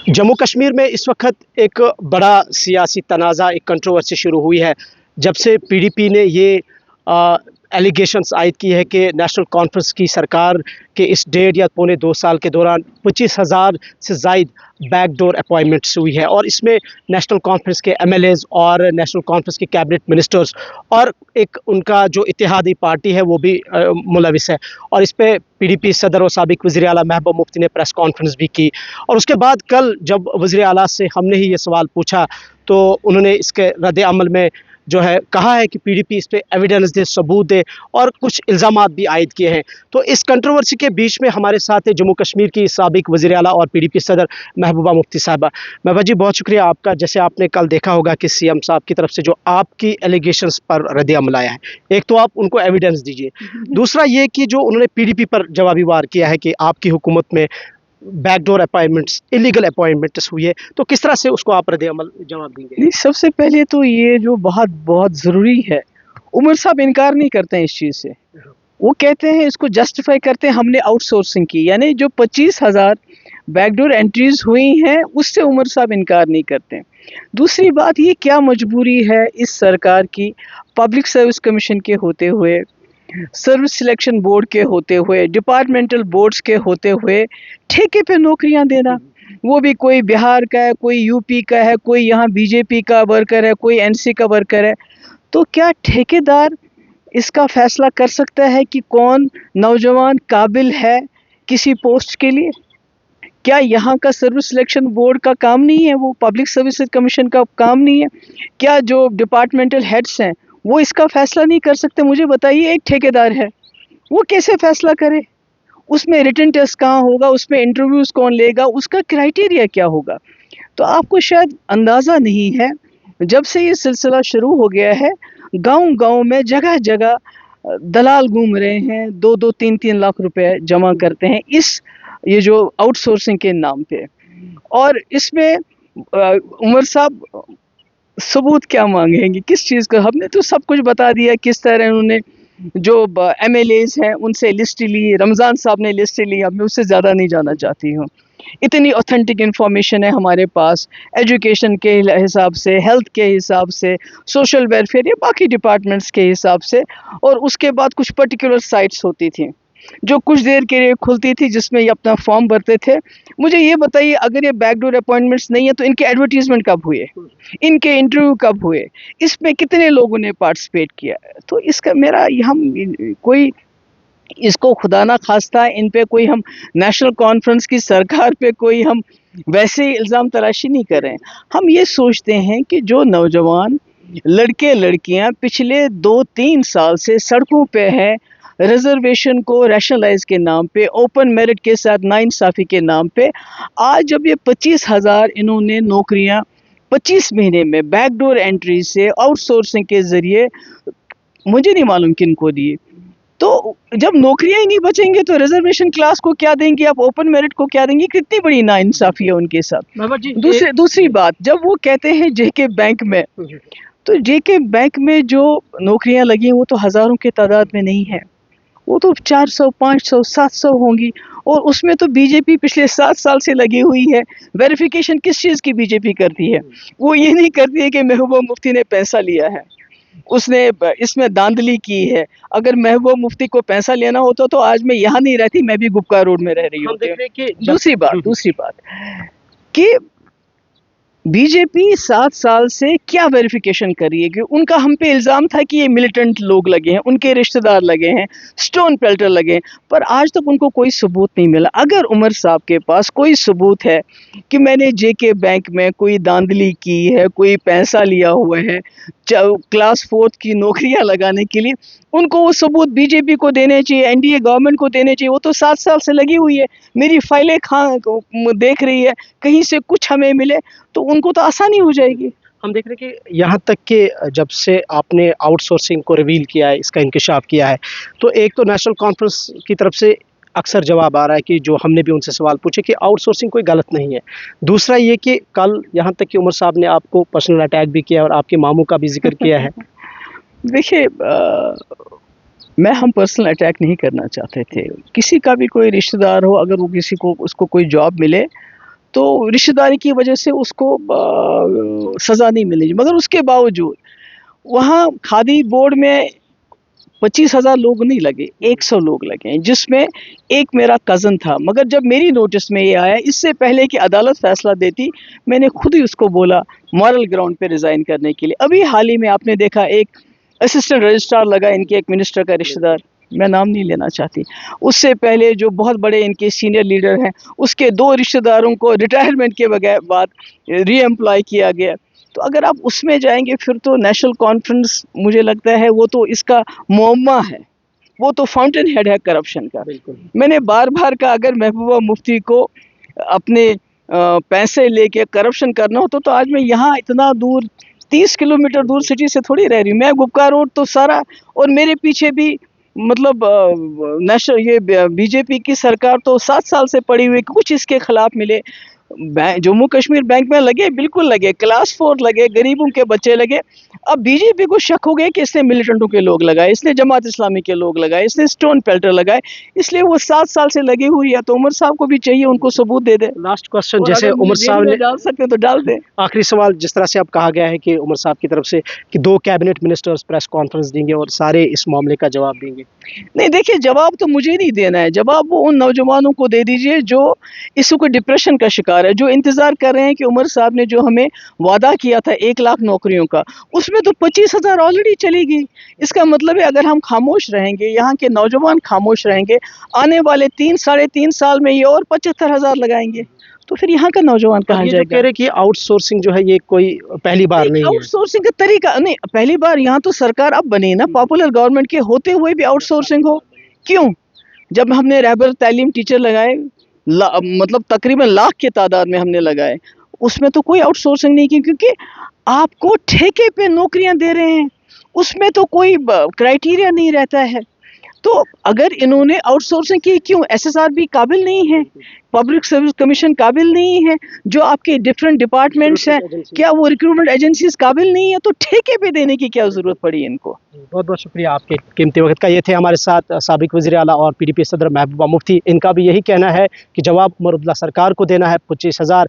जम्मू कश्मीर में इस वक्त एक बड़ा सियासी तनाज़ा, एक कंट्रोवर्सी शुरू हुई है जब से पीडीपी ने ये एलिगेशंस आयद की है कि नेशनल कॉन्फ्रेंस की सरकार के इस 1.5 या 2 साल के दौरान 25,000 से ज़ायद बैकडोर अपॉइंटमेंट्स हुई है और इसमें नेशनल कॉन्फ्रेंस के एमएलएज और नेशनल कॉन्फ्रेंस के कैबिनेट मिनिस्टर्स और एक उनका जो इत्तेहादी पार्टी है वो भी मुलविस है। और इस पर पीडीपी सदर और साबिक वज़ीर आला महबूबा मुफ्ती ने प्रेस कॉन्फ्रेंस भी की और उसके बाद कल जब वज़ीर आला से हमने ही ये सवाल पूछा तो उन्होंने इसके रद्द अमल में जो है कहा है कि पीडीपी इस पर एविडेंस दे, सबूत दे और कुछ इल्ज़ामात भी आयद किए हैं। तो इस कंट्रोवर्सी के बीच में हमारे साथ है जम्मू कश्मीर की साबिक वज़ीर आला और पीडीपी सदर महबूबा मुफ्ती साहबा। महबूबा जी, बहुत शुक्रिया आपका। जैसे आपने कल देखा होगा कि सीएम साहब की तरफ से जो आपकी एलिगेशंस पर रद्द अमल आया है, एक तो आप उनको एविडेंस दीजिए, दूसरा ये कि जो उन्होंने पीडीपी पर जवाबी वार किया है कि आपकी हुकूमत में बैकडोर अपॉइंटमेंट्स, इलीगल अपॉइंटमेंट्स हुई है, तो किस तरह से उसको आप रद्द अमल जवाब देंगे? नहीं, सबसे पहले तो ये जो बहुत बहुत ज़रूरी है, उमर साहब इनकार नहीं करते हैं इस चीज़ से। वो कहते हैं, इसको जस्टिफाई करते हैं, हमने आउटसोर्सिंग की, यानी जो 25,000 बैकडोर एंट्रीज हुई हैं उससे उमर साहब इनकार नहीं करते हैं। दूसरी बात, ये क्या मजबूरी है इस सरकार की, पब्लिक सर्विस कमीशन के होते हुए, सर्विस सिलेक्शन बोर्ड के होते हुए, डिपार्टमेंटल बोर्ड्स के होते हुए ठेके पे नौकरियां देना। वो भी कोई बिहार का है, कोई यूपी का है, कोई यहाँ बीजेपी का वर्कर है, कोई एनसी का वर्कर है। तो क्या ठेकेदार इसका फैसला कर सकता है कि कौन नौजवान काबिल है किसी पोस्ट के लिए? क्या यहाँ का सर्विस सिलेक्शन बोर्ड का काम नहीं है? वो पब्लिक सर्विस कमीशन का काम नहीं है? क्या जो डिपार्टमेंटल हेड्स हैं वो इसका फैसला नहीं कर सकते? मुझे बताइए, एक ठेकेदार है, वो कैसे फैसला करे? उसमें रिटन टेस्ट कहाँ होगा, उसमें इंटरव्यूज़ कौन लेगा, उसका क्राइटेरिया क्या होगा? तो आपको शायद अंदाज़ा नहीं है, जब से ये सिलसिला शुरू हो गया है, गांव-गांव में जगह जगह दलाल घूम रहे हैं, 2-2, 3-3 लाख रुपए जमा करते हैं ये जो आउटसोर्सिंग के नाम पे। और इसमें उमर साहब सबूत क्या मांगेंगे, किस चीज़ का? हमने तो सब कुछ बता दिया, किस तरह उन्होंने जो एमएलएज हैं उनसे लिस्ट ली, रमज़ान साहब ने लिस्ट ली, अब मैं उससे ज़्यादा नहीं जाना चाहती हूँ। इतनी ऑथेंटिक इन्फॉर्मेशन है हमारे पास, एजुकेशन के हिसाब से, हेल्थ के हिसाब से, सोशल वेलफेयर या बाकी डिपार्टमेंट्स के हिसाब से। और उसके बाद कुछ पर्टिकुलर साइट्स होती थी जो कुछ देर के लिए खुलती थी, जिसमें ये अपना फॉर्म भरते थे। मुझे ये बताइए, अगर ये बैकडोर अपॉइंटमेंट्स नहीं है तो इनके एडवर्टीजमेंट कब हुए, इनके इंटरव्यू कब हुए, इसमें कितने लोगों ने पार्टिसिपेट किया? तो इसका मेरा हम कोई इसको खुदा ना खास्ता इन पे कोई हम नेशनल कॉन्फ्रेंस की सरकार पे कोई हम वैसे ही इल्ज़ाम तराशी नहीं कर रहे हैं। हम ये सोचते हैं कि जो नौजवान लड़के लड़कियां पिछले 2-3 साल से सड़कों पे हैं, रिजर्वेशन को रैशनलाइज के नाम पे, ओपन मेरिट के साथ नाइंसाफ़ी के नाम पे, आज जब ये 25,000 इन्होंने नौकरियां 25 महीने में बैकडोर एंट्री से आउटसोर्सिंग के ज़रिए, मुझे नहीं मालूम किन को दिए, तो जब नौकरियां ही नहीं बचेंगे तो रिजर्वेशन क्लास को क्या देंगे, आप ओपन मेरिट को क्या देंगे? कितनी बड़ी नाइंसाफ़ी है उनके साथ। दूसरी बात, जब वो कहते हैं जेके बैंक में, तो जेके बैंक में जो नौकरियां लगी हैं वो तो हज़ारों की तादाद में नहीं है, वो तो 400, 500, 700 होंगी। और उसमें तो बीजेपी पिछले 7 साल से लगी हुई है। वेरिफिकेशन किस चीज़ की बीजेपी करती है? वो ये नहीं करती है कि महबूबा मुफ्ती ने पैसा लिया है, उसने इसमें धांधली की है। अगर महबूबा मुफ्ती को पैसा लेना होता तो आज मैं यहाँ नहीं रहती, मैं भी गुपका रोड में रह रही होती। दूसरी बात कि बीजेपी 7 साल से क्या वेरिफिकेशन कर रही है? कि उनका हम पे इल्ज़ाम था कि ये मिलिटेंट लोग लगे हैं, उनके रिश्तेदार लगे हैं, स्टोन पेल्टर लगे हैं, पर आज तक उनको कोई सबूत नहीं मिला। अगर उमर साहब के पास कोई सबूत है कि मैंने जेके बैंक में कोई धांधली की है, कोई पैसा लिया हुआ है क्लास 4 की नौकरियां लगाने के लिए, उनको वो सबूत बीजेपी को देने चाहिए, एनडीए गवर्नमेंट को देने चाहिए। वो तो 7 साल से लगी हुई है, मेरी फाइलें देख रही है, कहीं से कुछ हमें मिले तो उनको तो आसानी हो जाएगी। हम देख रहे हैं कि यहाँ तक कि जब से आपने आउटसोर्सिंग को रिवील किया है, इसका इंकशाफ किया है, तो एक तो नेशनल कॉन्फ्रेंस की तरफ से अक्सर जवाब आ रहा है कि जो हमने भी उनसे सवाल पूछे कि आउटसोर्सिंग कोई गलत नहीं है। दूसरा ये कि कल यहाँ तक कि उमर साहब ने आपको पर्सनल अटैक भी किया और आपके मामू का भी जिक्र किया है। देखिए, हम पर्सनल अटैक नहीं करना चाहते थे। किसी का भी कोई रिश्तेदार हो, अगर वो किसी को उसको कोई जॉब मिले تو رشتہ داری کی وجہ سے اس کو سزا نہیں ملی، مگر اس کے باوجود وہاں کھادی بورڈ میں 25,000 لوگ نہیں لگے، 100 لوگ لگے ہیں، جس میں ایک میرا کزن تھا. مگر جب میری نوٹس میں یہ آیا، اس سے پہلے کہ عدالت فیصلہ دیتی، میں نے خود ہی اس کو بولا مورل گراؤنڈ پہ ریزائن کرنے کے لیے. ابھی حال ہی میں آپ نے دیکھا ایک اسسٹنٹ رجسٹرار لگا ان کے ایک منسٹر کا رشتہ دار، میں نام نہیں لینا چاہتی. اس سے پہلے جو بہت بڑے ان کے سینئر لیڈر ہیں، اس کے 2 رشتہ داروں کو ریٹائرمنٹ کے بعد ری امپلائی کیا گیا. تو اگر آپ اس میں جائیں گے پھر تو نیشنل کانفرنس مجھے لگتا ہے وہ تو اس کا معمہ ہے، وہ تو فاؤنٹین ہیڈ ہے کرپشن کا. بالکل میں نے بار بار کہا اگر محبوبہ مفتی کو اپنے پیسے لے کے کرپشن کرنا ہو تو آج میں یہاں اتنا دور 30 کلومیٹر دور سٹی سے تھوڑی رہ رہی ہوں. میں گپکا روڈ تو سارا، اور میرے پیچھے بھی مطلب نیشنل یہ بی جے پی کی سرکار تو 7 سال سے پڑی ہوئی، کچھ اس کے خلاف ملے. جموں کشمیر بینک میں لگے، بالکل لگے، کلاس 4 لگے، غریبوں کے بچے لگے. اب بی جے پی کو شک ہو گیا کہ اس نے ملیٹنٹوں کے لوگ لگائے، اس نے جماعت اسلامی کے لوگ لگائے، اس نے اسٹون پیلٹر لگائے، اس لیے وہ 7 سال سے لگی ہوئی ہے. تو عمر صاحب کو بھی چاہیے ان کو ثبوت دے دے. لاسٹ کوشچن، اور جیسے اگر عمر مجھے صاحب جیل نے میں ڈال سکتے تو ڈال دیں. آخری سوال، جس طرح سے اب کہا گیا ہے کہ عمر صاحب کی طرف سے کہ 2 کیبنٹ منسٹرز پریس کانفرنس دیں گے اور سارے اس معاملے کا جواب دیں گے. نہیں دیکھیے، جواب تو مجھے نہیں دینا ہے، جواب وہ ان نوجوانوں کو دے دیجئے جو اس کو ڈپریشن کا شکار ہے، جو انتظار کر رہے ہیں کہ عمر صاحب نے جو ہمیں وعدہ کیا تھا 1 لاکھ نوکریوں کا، اس میں تو 25,000 آلریڈی چلی گئی. اس کا مطلب ہے اگر ہم خاموش رہیں گے، یہاں کے نوجوان خاموش رہیں گے، آنے والے 3-3.5 سال میں یہ اور 75,000 لگائیں گے، تو پھر یہاں کا نوجوان کہاں یہ جو جائے کہہ گا؟ رہے کہ آؤٹ سورسنگ جو ہے یہ کوئی پہلی بار نہیں آؤٹ ہے. سورسنگ کا طریقہ نہیں، پہلی بار یہاں تو سرکار اب بنی نا، پاپولر گورنمنٹ کے ہوتے ہوئے بھی آؤٹ سورسنگ ہو. کیوں؟ جب ہم نے رہبر تعلیم ٹیچر لگائے، مطلب تقریباً لاکھ کی تعداد میں ہم نے لگائے، اس میں تو کوئی آؤٹ سورسنگ نہیں کی، کیونکہ آپ کو ٹھیکے پہ نوکریاں دے رہے ہیں، اس میں تو کوئی کرائٹیریا نہیں رہتا ہے. تو اگر انہوں نے آؤٹ سورسنگ کی، کیوں ایس ایس آر بی قابل نہیں ہے، پبلک سروس کمیشن قابل نہیں ہے، جو آپ کے ڈفرینٹ ڈپارٹمنٹس ہیں کیا وہ ریکروٹمنٹ ایجنسیز قابل نہیں ہے، تو ٹھیکے پہ دینے کی کیا ضرورت پڑی ان کو؟ بہت بہت شکریہ آپ کے قیمتی وقت کا. یہ تھے ہمارے ساتھ سابق وزیر اعلیٰ اور پی ڈی پی صدر محبوبہ مفتی. ان کا بھی یہی کہنا ہے کہ جواب عمر عبداللہ سرکار کو دینا ہے. 25,000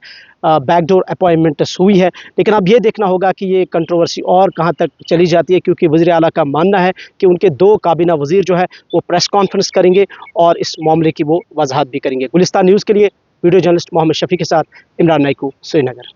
بیک ڈور اپوائنٹمنٹس ہوئی ہے، لیکن اب یہ دیکھنا ہوگا کہ یہ کنٹروورسی اور کہاں تک چلی جاتی ہے، کیونکہ وزیر اعلیٰ کا ماننا ہے کہ ان کے 2 کابینہ وزیر جو ہے وہ پریس کانفرنس کریں گے اور اس معاملے کی وہ وضاحت بھی کریں گے. گلستان نیوز کے لیے ویڈیو جرنلسٹ محمد شفیع کے ساتھ عمران نائکو، سری نگر.